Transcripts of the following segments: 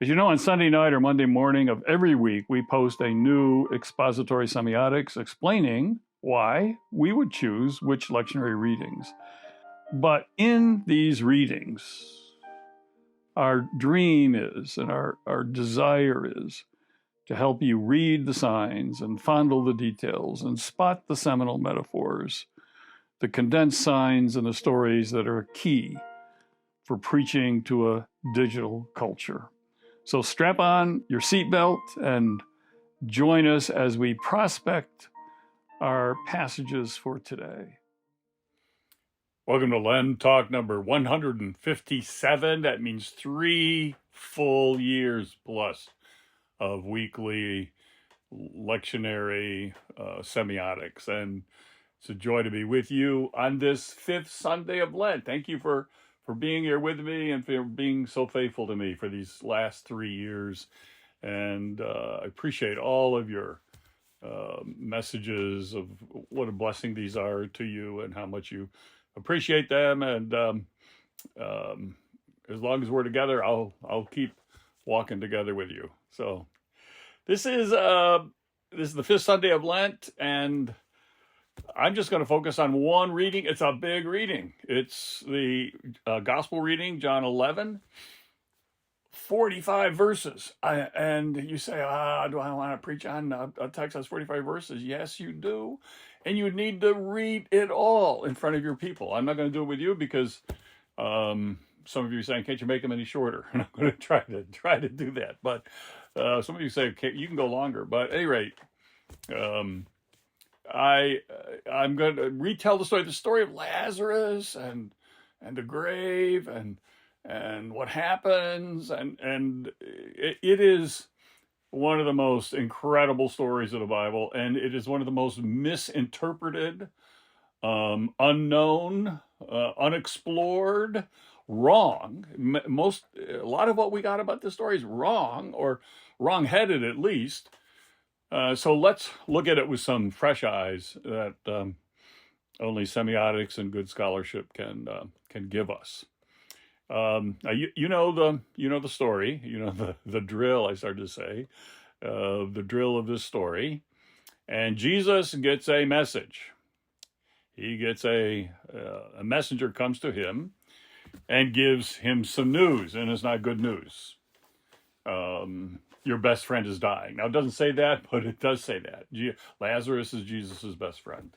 As you know, on Sunday night or Monday morning of every week, we post a new expository semiotics explaining why we would choose which lectionary readings. But in these readings, our dream is and our desire is to help you read the signs and fondle the details and spot the seminal metaphors, the condensed signs and the stories that are key for preaching to a digital culture. So strap on your seatbelt and join us as we prospect our passages for today. Welcome to LenTalk number 157. That means 3 full years plus of weekly lectionary semiotics. And it's a joy to be with you on this 5th Sunday of Lent. Thank you for being here with me and for being so faithful to me for these last 3 years. And I appreciate all of your messages of what a blessing these are to you and how much you appreciate them. And as long as we're together, I'll keep walking together with you. So this is the 5th Sunday of Lent, and I'm just going to focus on one reading. It's a big reading. It's the gospel reading, John 11, 45 verses. And you say, do I want to preach on a text that's 45 verses? Yes, you do. And you need to read it all in front of your people. I'm not going to do it with you because some of you are saying, can't you make them any shorter? And I'm going to try to do that. But some of you say, okay, you can go longer. But at any rate, I'm going to retell the story of Lazarus and the grave and what happens, and it is one of the most incredible stories of the Bible, and it is one of the most misinterpreted, unknown, unexplored, wrong. A lot of what we got about this story is wrong, or wrong-headed at least. So let's look at it with some fresh eyes that only semiotics and good scholarship can give us. You know the story. You know the drill. I started to say the drill of this story, and Jesus gets a message. He gets a messenger comes to him and gives him some news, and it's not good news. Your best friend is dying. Now, it doesn't say that, but it does say that. Lazarus is Jesus' best friend.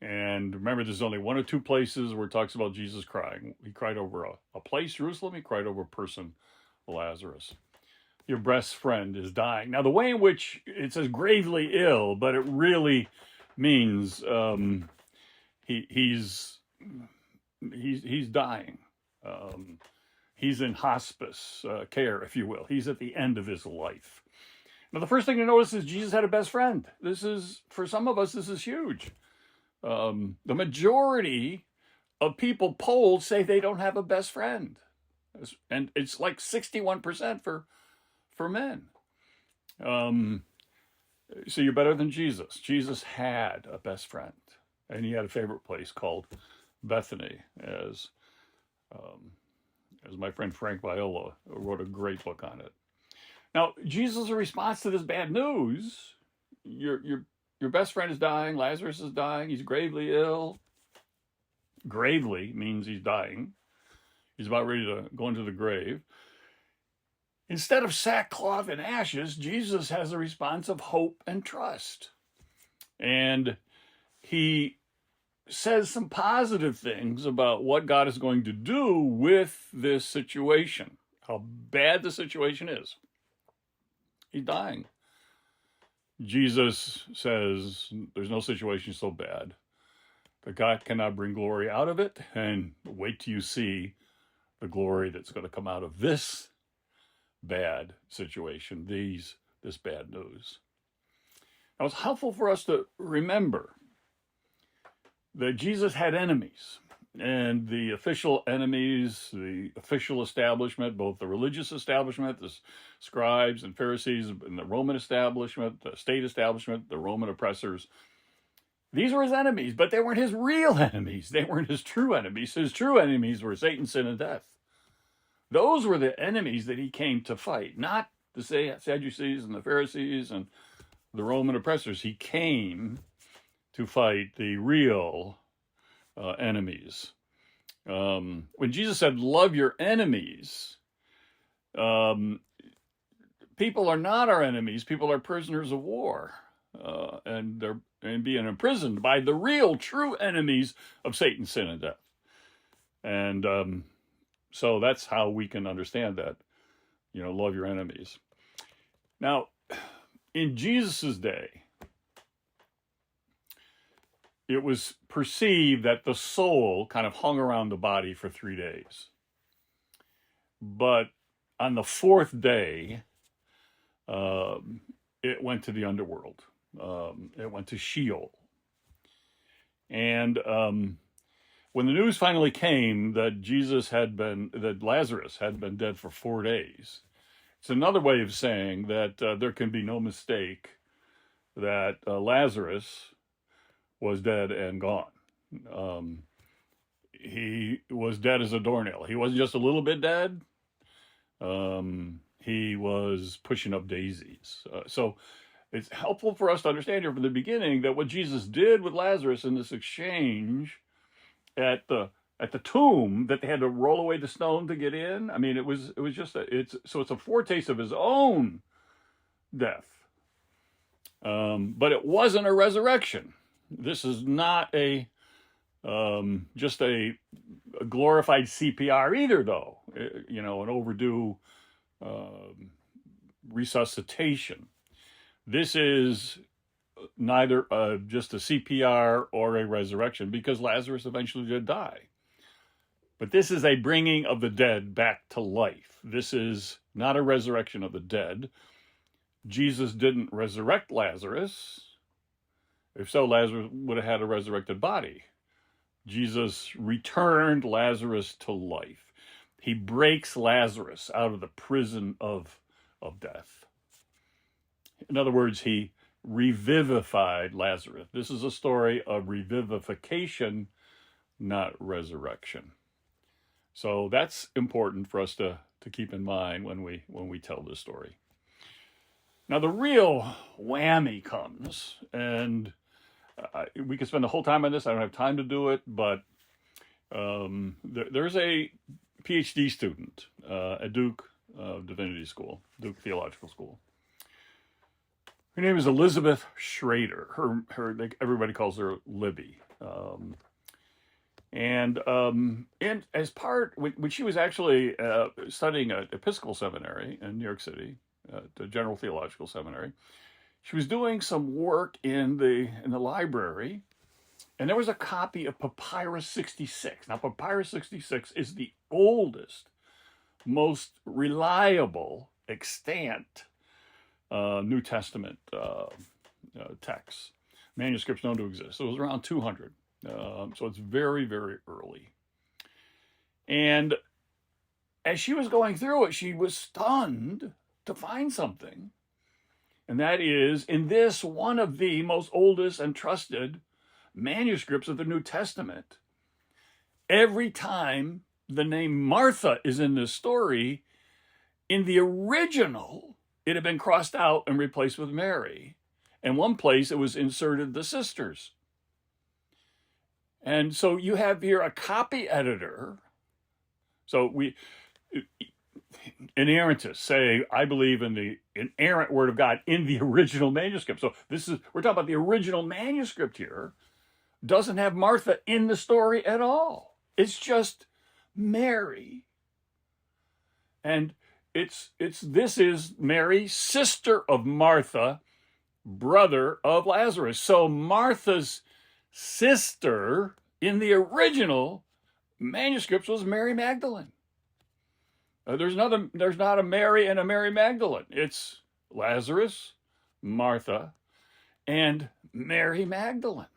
And remember, there's only 1 or 2 places where it talks about Jesus crying. He cried over a place, Jerusalem. He cried over a person, Lazarus. Your best friend is dying. Now, the way in which it says gravely ill, but it really means he's dying. He's in hospice care, if you will. He's at the end of his life. Now, the first thing to notice is Jesus had a best friend. This is, for some of us, this is huge. The majority of people polled say they don't have a best friend. And it's like 61% for men. So you're better than Jesus. Jesus had a best friend. And he had a favorite place called Bethany, as my friend Frank Viola wrote a great book on it. Now, Jesus' response to this bad news, your best friend is dying, Lazarus is dying, he's gravely ill. Gravely means he's dying. He's about ready to go into the grave. Instead of sackcloth and ashes, Jesus has a response of hope and trust. And he says some positive things about what God is going to do with this situation, how bad the situation is. He's dying. Jesus says there's no situation so bad that God cannot bring glory out of it, and wait till you see the glory that's going to come out of this bad situation, this bad news. Now, it's helpful for us to remember that Jesus had enemies, and the official enemies, the official establishment, both the religious establishment, the scribes and Pharisees, and the Roman establishment, the state establishment, the Roman oppressors, these were his enemies, but they weren't his real enemies. They weren't his true enemies. His true enemies were Satan, sin, and death. Those were the enemies that he came to fight, not the Sadducees and the Pharisees and the Roman oppressors. He came to fight the real enemies. When Jesus said, love your enemies, people are not our enemies. People are prisoners of war. And they're being imprisoned by the real, true enemies of Satan, sin, and death. And so that's how we can understand that, love your enemies. Now, in Jesus's day, it was perceived that the soul kind of hung around the body for 3 days. But on the 4th day, it went to the underworld. It went to Sheol. And when the news finally came that that Lazarus had been dead for 4 days, it's another way of saying that there can be no mistake that Lazarus was dead and gone. He was dead as a doornail. He wasn't just a little bit dead. He was pushing up daisies. So it's helpful for us to understand here from the beginning that what Jesus did with Lazarus in this exchange at the tomb, that they had to roll away the stone to get in. I mean, it was just it's a foretaste of his own death. But it wasn't a resurrection. This is not just a glorified CPR either, though. An overdue resuscitation. This is neither just a CPR or a resurrection, because Lazarus eventually did die. But this is a bringing of the dead back to life. This is not a resurrection of the dead. Jesus didn't resurrect Lazarus. If so, Lazarus would have had a resurrected body. Jesus returned Lazarus to life. He breaks Lazarus out of the prison of death. In other words, he revivified Lazarus. This is a story of revivification, not resurrection. So that's important for us to keep in mind when we tell this story. Now, the real whammy comes, and we could spend the whole time on this. I don't have time to do it, but there's a PhD student at Duke Divinity School, Duke Theological School. Her name is Elizabeth Schrader. Everybody calls her Libby. And as part, when she was actually studying at Episcopal Seminary in New York City, the General Theological Seminary, she was doing some work in the library, and there was a copy of Papyrus 66. Now, Papyrus 66 is the oldest, most reliable, extant New Testament texts, manuscripts known to exist. So it was around 200. So it's very, very early. And as she was going through it, she was stunned to find something. And that is, in this one of the most oldest and trusted manuscripts of the New Testament, every time the name Martha is in this story, in the original, it had been crossed out and replaced with Mary. In one place, it was inserted the sisters. And so you have here a copy editor. So inerrantists say, I believe in the inerrant word of God in the original manuscript. So we're talking about the original manuscript here. Doesn't have Martha in the story at all. It's just Mary. And this is Mary, sister of Martha, brother of Lazarus. So Martha's sister in the original manuscripts was Mary Magdalene. There's not a Mary and a Mary Magdalene. It's Lazarus, Martha, and Mary Magdalene.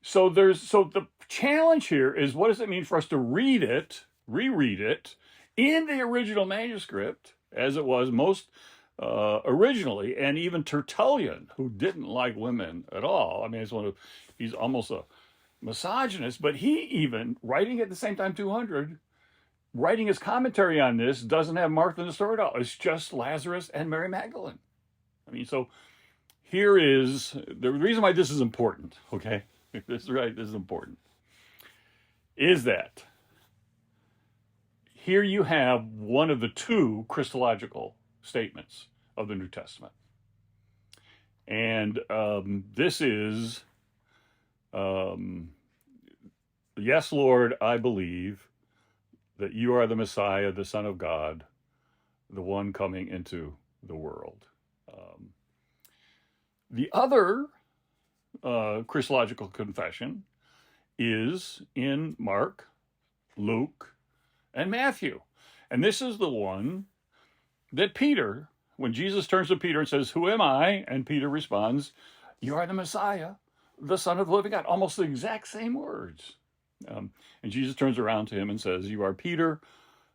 So the challenge here is, what does it mean for us to reread it in the original manuscript as it was most originally? And even Tertullian, who didn't like women at all, I mean, he's almost a misogynist, but he even, writing at the same time 200, writing his commentary on this, doesn't have Martha in the story at all. It's just Lazarus and Mary Magdalene. I mean, so here is the reason why this is important, okay? This is important, is that here you have one of the two Christological statements of the New Testament. And this is, yes, Lord, I believe that you are the Messiah, the Son of God, the one coming into the world. The other Christological confession is in Mark, Luke, and Matthew. And this is the one that Peter, when Jesus turns to Peter and says, "Who am I?" And Peter responds, "You are the Messiah, the Son of the living God." Almost the exact same words. And Jesus turns around to him and says, "You are Peter.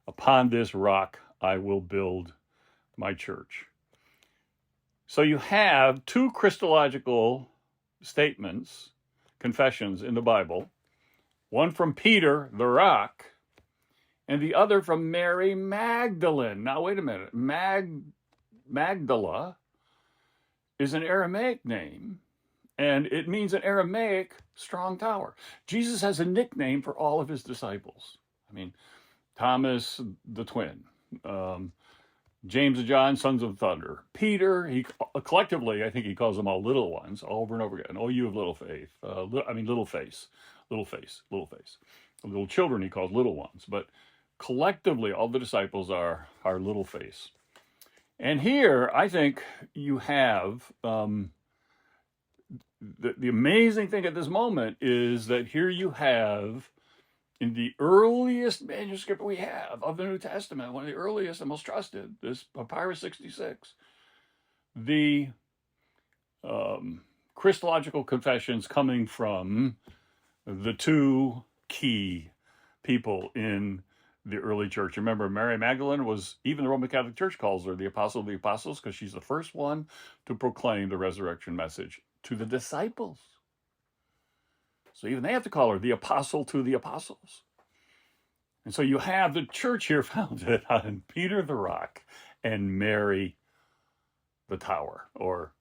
Upon this rock I will build my church." So you have two Christological statements, confessions in the Bible, one from Peter, the rock, and the other from Mary Magdalene. Now, wait a minute. Magdala is an Aramaic name, and it means in Aramaic, strong tower. Jesus has a nickname for all of his disciples. I mean, Thomas, the twin, James and John, sons of thunder. Peter, he collectively, I think he calls them all little ones over and over again. "Oh, you have little faith." Little face. Little children he calls little ones. But collectively, all the disciples are little face. And here, I think you have the amazing thing at this moment is that here you have, in the earliest manuscript we have of the New Testament, one of the earliest and most trusted, this Papyrus 66, the Christological confessions coming from the two key people in the early church. Remember, Mary Magdalene was, even the Roman Catholic Church calls her the Apostle of the Apostles, because she's the first one to proclaim the resurrection message to the disciples. So even they have to call her the Apostle to the Apostles. And so you have the church here founded on Peter the rock and Mary the tower, or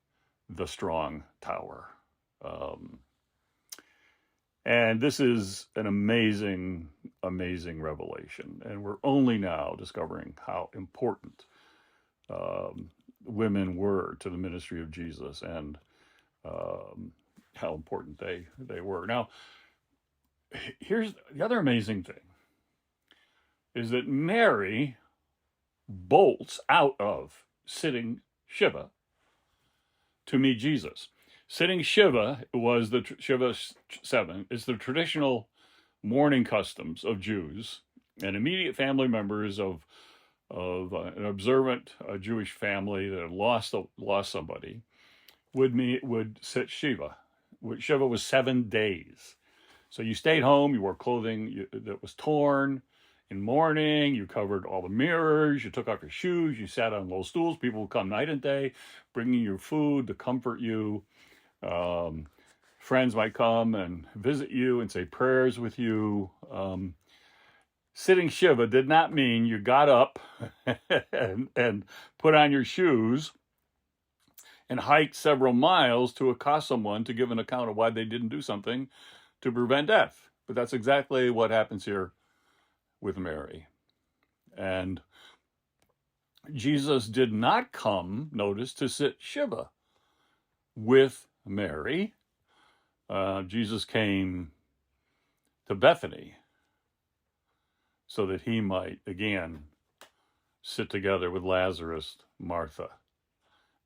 the strong tower. And this is an amazing, amazing revelation. And we're only now discovering how important women were to the ministry of Jesus, and how important they were. Now, here's the other amazing thing, is that Mary bolts out of sitting Shiva to meet Jesus. Sitting Shiva was Shiva 7. It's the traditional mourning customs of Jews, and immediate family members of an observant Jewish family that had lost somebody would sit Shiva. Shiva was 7 days. So you stayed home, you wore clothing that was torn. In mourning, you covered all the mirrors, you took off your shoes, you sat on low stools. People would come night and day, bringing you food to comfort you. Friends might come and visit you and say prayers with you. Sitting Shiva did not mean you got up and put on your shoes and hiked several miles to accost someone to give an account of why they didn't do something to prevent death. But that's exactly what happens here with Mary. And Jesus did not come, notice, to sit Shiva with Mary. Jesus came to Bethany so that he might again sit together with Lazarus, Martha,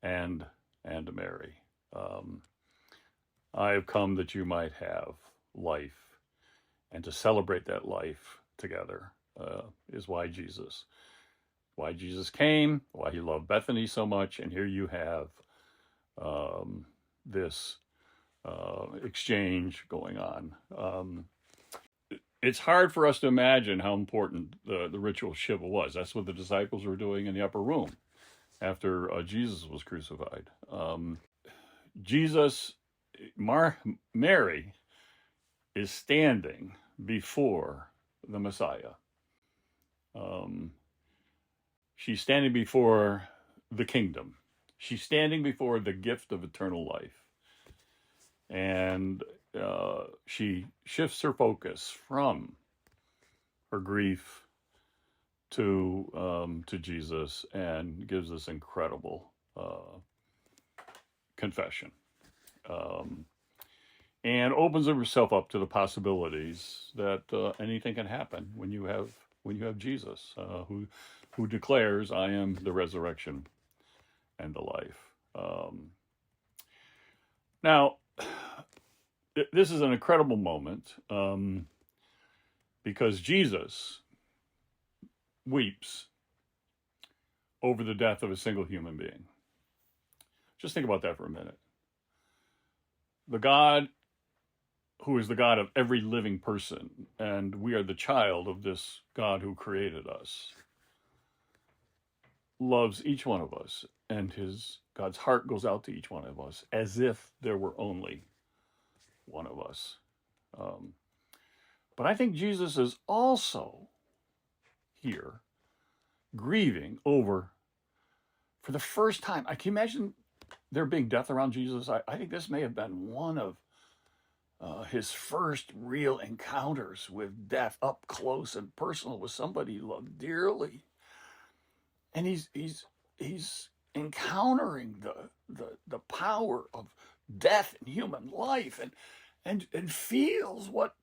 and Mary. I have come that you might have life, and to celebrate that life together is why Jesus came, why he loved Bethany so much. And here you have this exchange going on. It's hard for us to imagine how important the ritual Shiva was. That's what the disciples were doing in the upper room after Jesus was crucified. Mary is standing before the Messiah. She's standing before the kingdom. She's standing before the gift of eternal life. And she shifts her focus from her grief to Jesus and gives this incredible confession. And opens herself up to the possibilities that anything can happen when you have Jesus, who declares, "I am the resurrection and the life." Now, this is an incredible moment because Jesus weeps over the death of a single human being. Just think about that for a minute. The God who is the God of every living person, and we are the child of this God who created us, loves each one of us, and God's heart goes out to each one of us as if there were only one of us. But I think Jesus is also here grieving over, for the first time, I can imagine there being death around Jesus. I think this may have been one of his first real encounters with death, up close and personal, with somebody he loved dearly. And he's encountering the power of death in human life, and feels what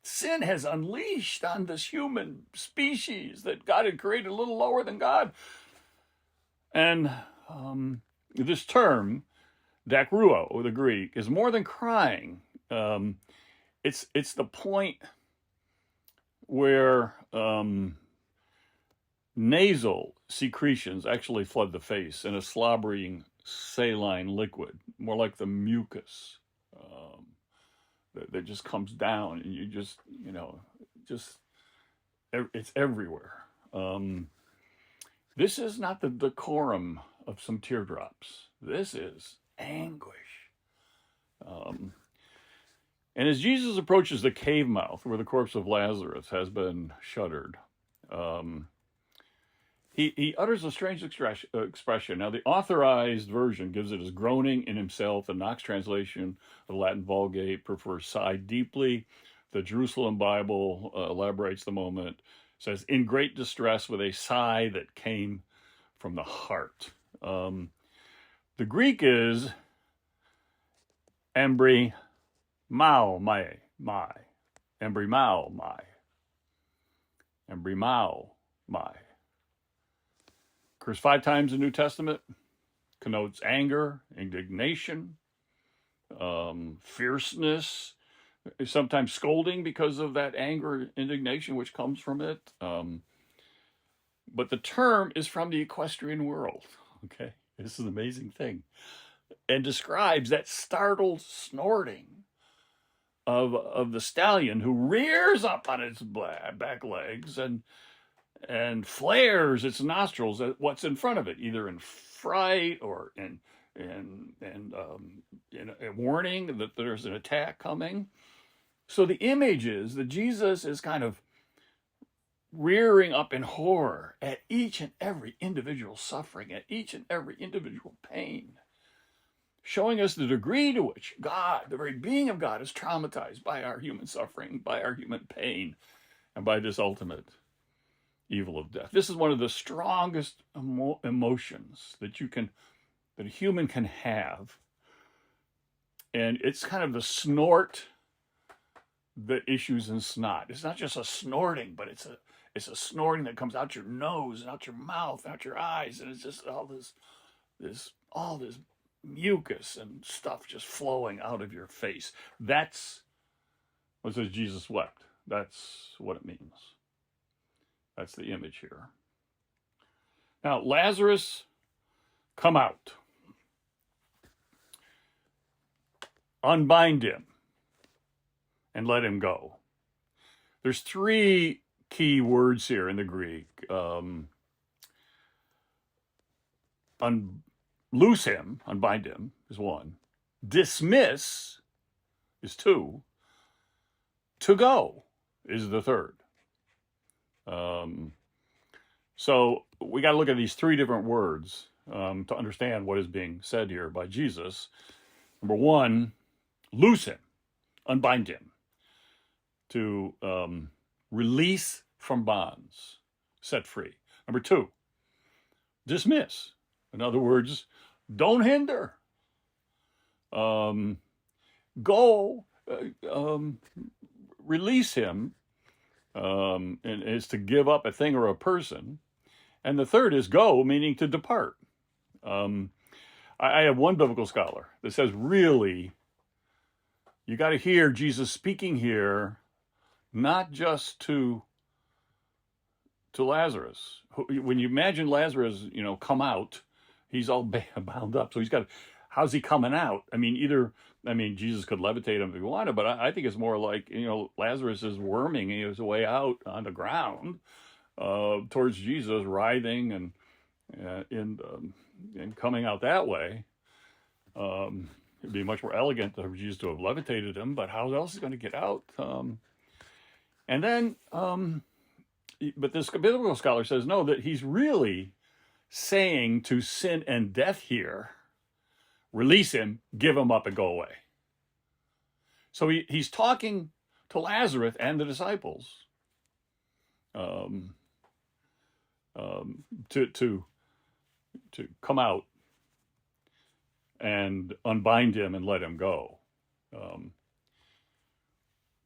sin has unleashed on this human species that God had created a little lower than God. And this term, dakruo, the Greek, is more than crying. It's the point where nasal secretions actually flood the face in a slobbering saline liquid, more like the mucus that just comes down, and you just it's everywhere. This is not the decorum of some teardrops. This is anguish. And as Jesus approaches the cave mouth where the corpse of Lazarus has been shuttered, he utters a strange expression. Now, the authorized version gives it as groaning in himself. The Knox translation of the Latin Vulgate prefers sighed deeply. The Jerusalem Bible elaborates the moment, says, in great distress with a sigh that came from the heart. The Greek is embry mao mai. Embry mao mai. Embry mao mai. Occurs 5 times in the New Testament. Connotes anger, indignation, fierceness, sometimes scolding because of that anger, indignation which comes from it. But the term is from the equestrian world. Okay, this is an amazing thing, and describes that startled snorting of the stallion who rears up on its back legs and flares its nostrils at what's in front of it, either in fright or in a warning that there's an attack coming. So the image is that Jesus is kind of rearing up in horror at each and every individual suffering, at each and every individual pain, showing us the degree to which God, the very being of God, is traumatized by our human suffering, by our human pain, and by this ultimate evil of death. This is one of the strongest emotions that a human can have. And it's kind of the snort that issues in snot. It's not just a snorting, but it's a snorting that comes out your nose and out your mouth, and out your eyes, and it's just all this mucus and stuff just flowing out of your face. That's what says Jesus wept. That's what it means. That's the image here. Now, Lazarus, come out. Unbind him and let him go. There's 3 key words here in the Greek. Loose him, unbind him, is 1. Dismiss is 2. To go is the 3rd. So we got to look at these three different words to understand what is being said here by Jesus. Number one, loose him, unbind him, to release from bonds, set free. Number two, dismiss. In other words, don't hinder. Go, release him, and is to give up a thing or a person. And the third is go, meaning to depart. I have one biblical scholar that says, really, you got to hear Jesus speaking here, not just to Lazarus. When you imagine Lazarus, come out, he's all bound up. So he's got, how's he coming out? Jesus could levitate him if he wanted, but I think it's more like, Lazarus is worming his way out on the ground towards Jesus, writhing and coming out that way. It'd be much more elegant for Jesus to have levitated him, but how else is he going to get out? But this biblical scholar says, no, that he's really saying to sin and death here, release him, give him up, and go away. So he's talking to Lazarus and the disciples to come out and unbind him and let him go.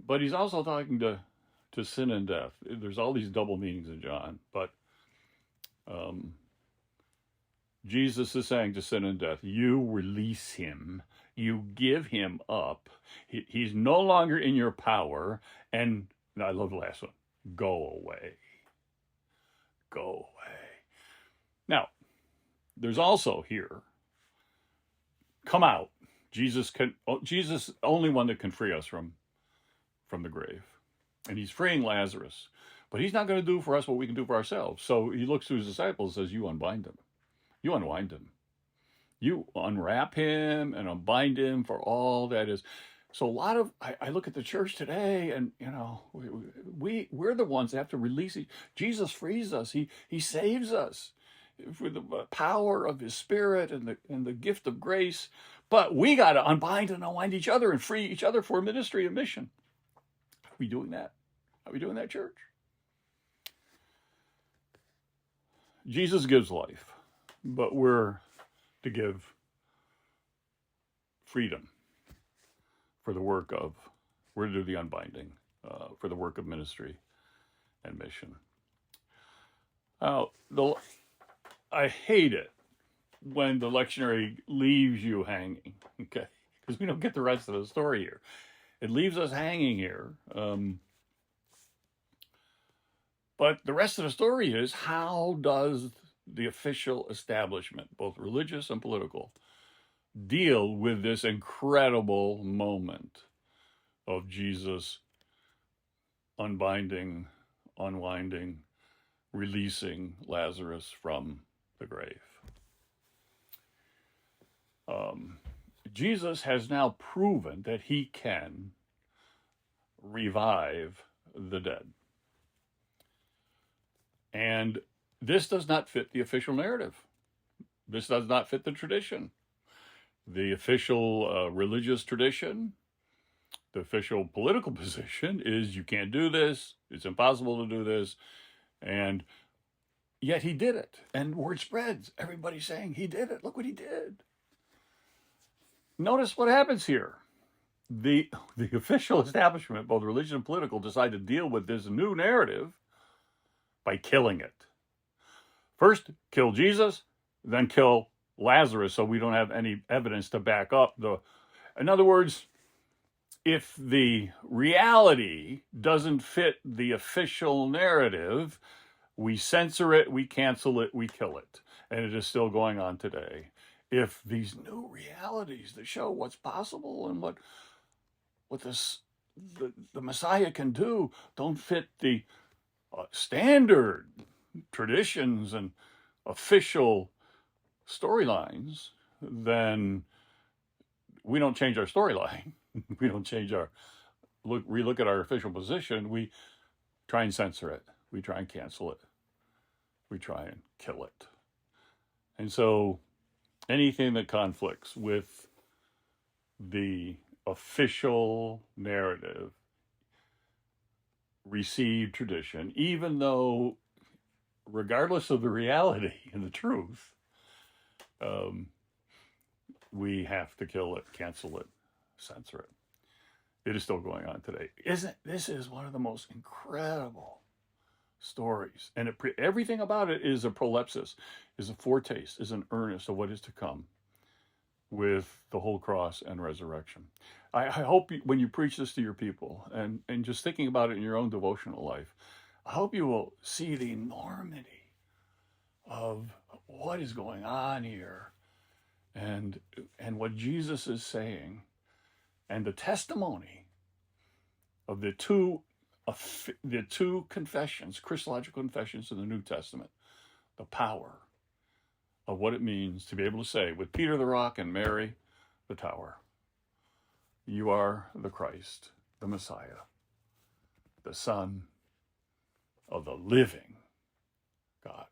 But he's also talking to sin and death. There's all these double meanings in John, but Jesus is saying to sin and death, you release him, you give him up. He's no longer in your power. And I love the last one, go away. Go away. Now, there's also here, come out. Jesus only one that can free us from the grave. And he's freeing Lazarus. But he's not going to do for us what we can do for ourselves. So he looks to his disciples and says, you unbind him. You unwind him. You unwrap him and unbind him for all that is. So a lot of, I look at the church today and, we're the ones that have to release it. Jesus frees us. He saves us for the power of his Spirit and the gift of grace. But we got to unbind and unwind each other and free each other for ministry and mission. Are we doing that? Are we doing that, church? Jesus gives life, but we're to give freedom for the work of, we're to do the unbinding for the work of ministry and mission. I hate it when the lectionary leaves you hanging, okay? Because we don't get the rest of the story here. It leaves us hanging here. But the rest of the story is, how does the official establishment, both religious and political, deal with this incredible moment of Jesus unbinding, unwinding, releasing Lazarus from the grave? Jesus has now proven that he can revive the dead. And this does not fit the official narrative. This does not fit the tradition. The official religious tradition, the official political position is, you can't do this, it's impossible to do this, and yet he did it. And word spreads. Everybody's saying he did it. Look what he did. Notice what happens here. The official establishment, both religious and political, decide to deal with this new narrative by killing it. First, kill Jesus, then kill Lazarus, so we don't have any evidence to back up the... In other words, if the reality doesn't fit the official narrative, we censor it, we cancel it, we kill it. And it is still going on today. If these new realities that show what's possible and what the Messiah can do don't fit the standard traditions and official storylines, then we don't change our storyline. We don't change relook at our official position. We try and censor it. we try and cancel it. We try and kill it. And so anything that conflicts with the official narrative, received tradition, even though regardless of the reality and the truth, we have to kill it, cancel it, censor it. It is still going on today. This is one of the most incredible stories. And everything about it is a prolepsis, is a foretaste, is an earnest of what is to come with the whole cross and resurrection. I hope when you preach this to your people and just thinking about it in your own devotional life, I hope you will see the enormity of what is going on here and what Jesus is saying, and the testimony of the two confessions, Christological confessions in the New Testament, the power of what it means to be able to say with Peter the rock and Mary the tower, you are the Christ, the Messiah, the Son of the living God.